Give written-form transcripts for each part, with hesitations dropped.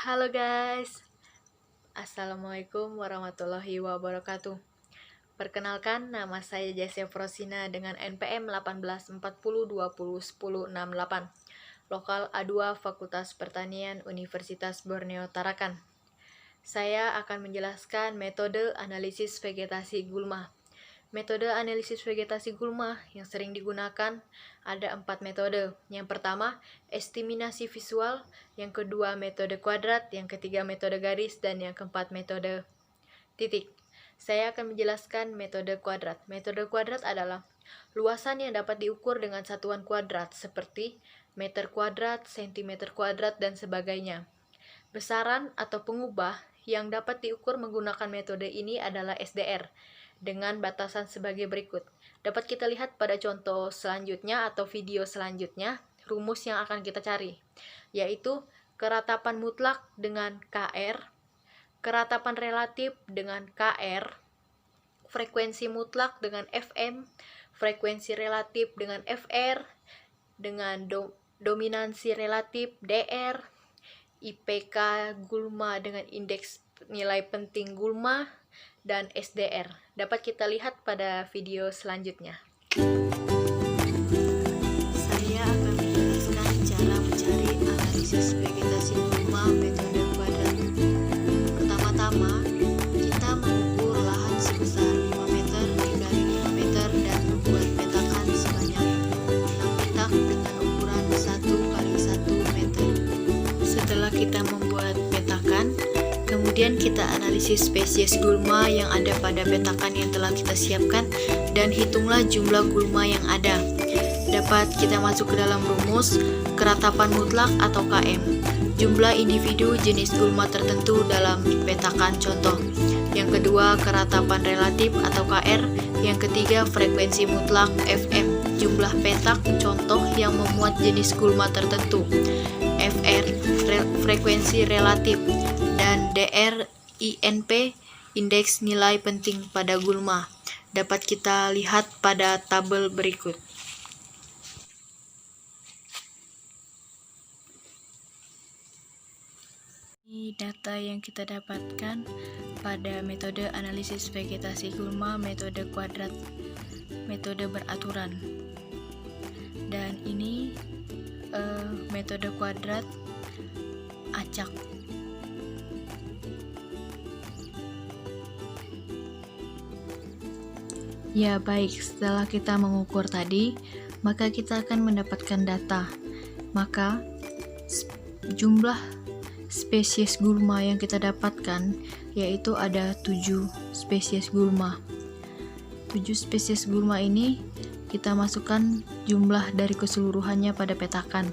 Halo guys, Assalamualaikum warahmatullahi wabarakatuh. Perkenalkan, nama saya Jessia Frosina dengan NPM 1840201068, lokal A2 Fakultas Pertanian Universitas Borneo Tarakan. Saya akan menjelaskan metode analisis vegetasi gulma. Metode analisis vegetasi gulma yang sering digunakan ada 4 metode. Yang pertama, estiminasi visual, yang kedua metode kuadrat, yang ketiga metode garis, dan yang keempat metode titik. Saya akan menjelaskan metode kuadrat. Metode kuadrat adalah luasan yang dapat diukur dengan satuan kuadrat seperti meter kuadrat, sentimeter kuadrat, dan sebagainya. Besaran atau pengubah yang dapat diukur menggunakan metode ini adalah SDR dengan batasan sebagai berikut. Dapat kita lihat pada contoh selanjutnya atau video selanjutnya, rumus yang akan kita cari, yaitu keratapan mutlak dengan KR, keratapan relatif dengan KR, frekuensi mutlak dengan FM, frekuensi relatif dengan FR, dengan dominansi relatif DR, IPK gulma dengan indeks nilai penting gulma, dan SDR. Dapat kita lihat pada video selanjutnya. Saya akan menjelaskan cara mencari analisis vegetasi gulma metode kuadrat. Pertama-tama, kita mengukur lahan sebesar 5 meter dikali 5 meter dan membuat petakan sebanyak 6 petak dengan ukuran 1 kali 1 meter. Setelah kita membuat petakan, kemudian kita analisis spesies gulma yang ada pada petakan yang telah kita siapkan dan hitunglah jumlah gulma yang ada. Dapat kita masuk ke dalam rumus keratapan mutlak atau KM, jumlah individu jenis gulma tertentu dalam petakan contoh. Yang kedua, keratapan relatif atau KR. Yang ketiga, frekuensi mutlak FM, jumlah petak contoh yang memuat jenis gulma tertentu. FR, frekuensi relatif, dan DR, INP, indeks nilai penting pada gulma. Dapat kita lihat pada tabel berikut. Ini data yang kita dapatkan pada metode analisis vegetasi gulma, metode kuadrat, metode beraturan. Dan ini metode kuadrat acak. Ya baik, setelah kita mengukur tadi, maka kita akan mendapatkan data. Maka jumlah spesies gulma yang kita dapatkan yaitu ada 7 spesies gulma. 7 spesies gulma ini kita masukkan jumlah dari keseluruhannya pada petakan.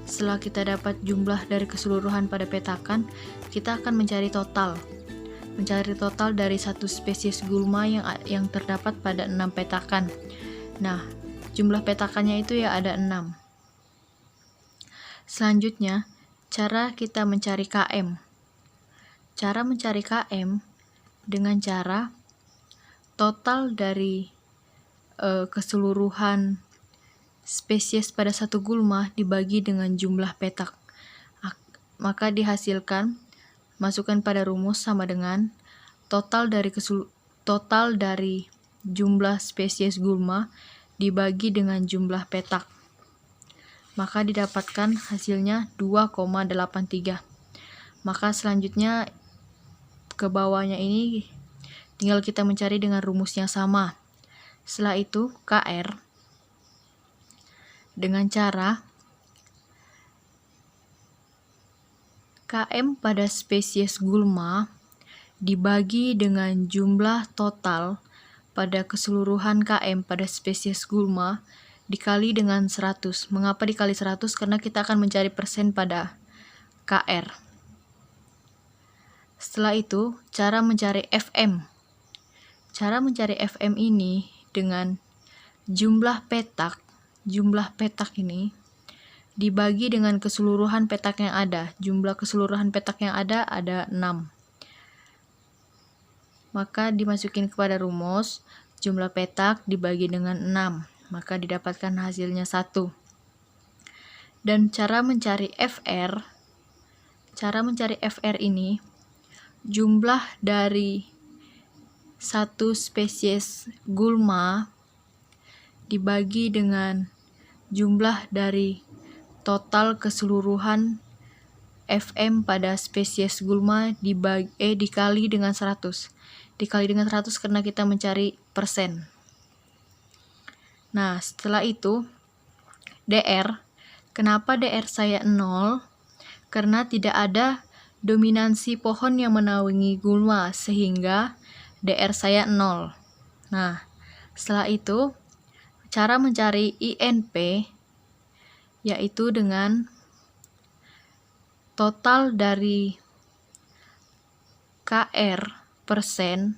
Setelah kita dapat jumlah dari keseluruhan pada petakan, kita akan mencari total dari satu spesies gulma yang terdapat pada 6 petakan. Nah, jumlah petakannya itu ya ada 6. Selanjutnya, cara kita mencari KM. Cara mencari KM dengan cara total dari keseluruhan spesies pada satu gulma dibagi dengan jumlah petak. Maka dihasilkan, masukkan pada rumus sama dengan total dari jumlah spesies gulma dibagi dengan jumlah petak. Maka didapatkan hasilnya 2,83. Maka selanjutnya ke bawahnya ini tinggal kita mencari dengan rumus yang sama. Setelah itu KR dengan cara KM pada spesies gulma dibagi dengan jumlah total pada keseluruhan KM pada spesies gulma dikali dengan 100. Mengapa dikali 100? Karena kita akan mencari persen pada KR. Setelah itu, cara mencari FM. Cara mencari FM ini dengan jumlah petak ini dibagi dengan keseluruhan petak yang ada. Jumlah keseluruhan petak yang ada 6. Maka dimasukin kepada rumus jumlah petak dibagi dengan 6. Maka didapatkan hasilnya 1. Dan cara mencari FR cara mencari FR ini, jumlah dari satu spesies gulma dibagi dengan jumlah dari total keseluruhan FM pada spesies gulma dikali dengan 100. Dikali dengan 100 karena kita mencari persen. Nah, setelah itu DR. Kenapa DR saya 0? Karena tidak ada dominansi pohon yang menaungi gulma sehingga DR saya 0. Nah, setelah itu cara mencari INP yaitu dengan total dari KR persen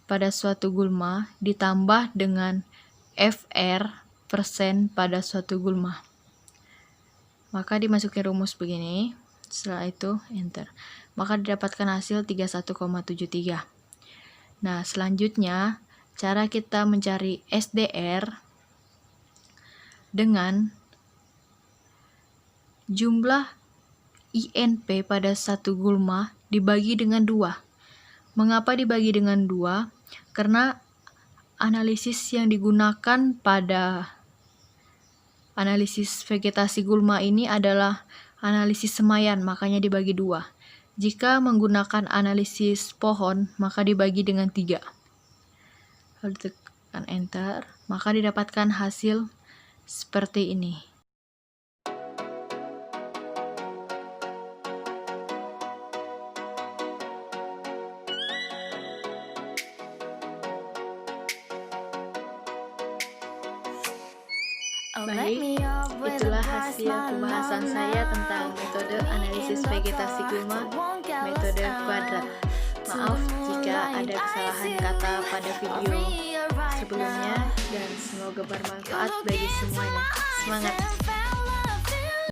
pada suatu gulma ditambah dengan FR persen pada suatu gulma. Maka dimasukin rumus begini, setelah itu enter. Maka didapatkan hasil 31,73. Nah, selanjutnya cara kita mencari SDR dengan jumlah INP pada satu gulma dibagi dengan 2. Mengapa dibagi dengan 2? Karena analisis yang digunakan pada analisis vegetasi gulma ini adalah analisis semayan, makanya dibagi 2. Jika menggunakan analisis pohon, maka dibagi dengan 3. Lalu tekan enter, maka didapatkan hasil seperti ini. Baik, itulah hasil pembahasan saya tentang metode analisis vegetasi gulma, metode kuadrat. Maaf jika ada kesalahan kata pada video sebelumnya dan semoga bermanfaat bagi semuanya. Semangat!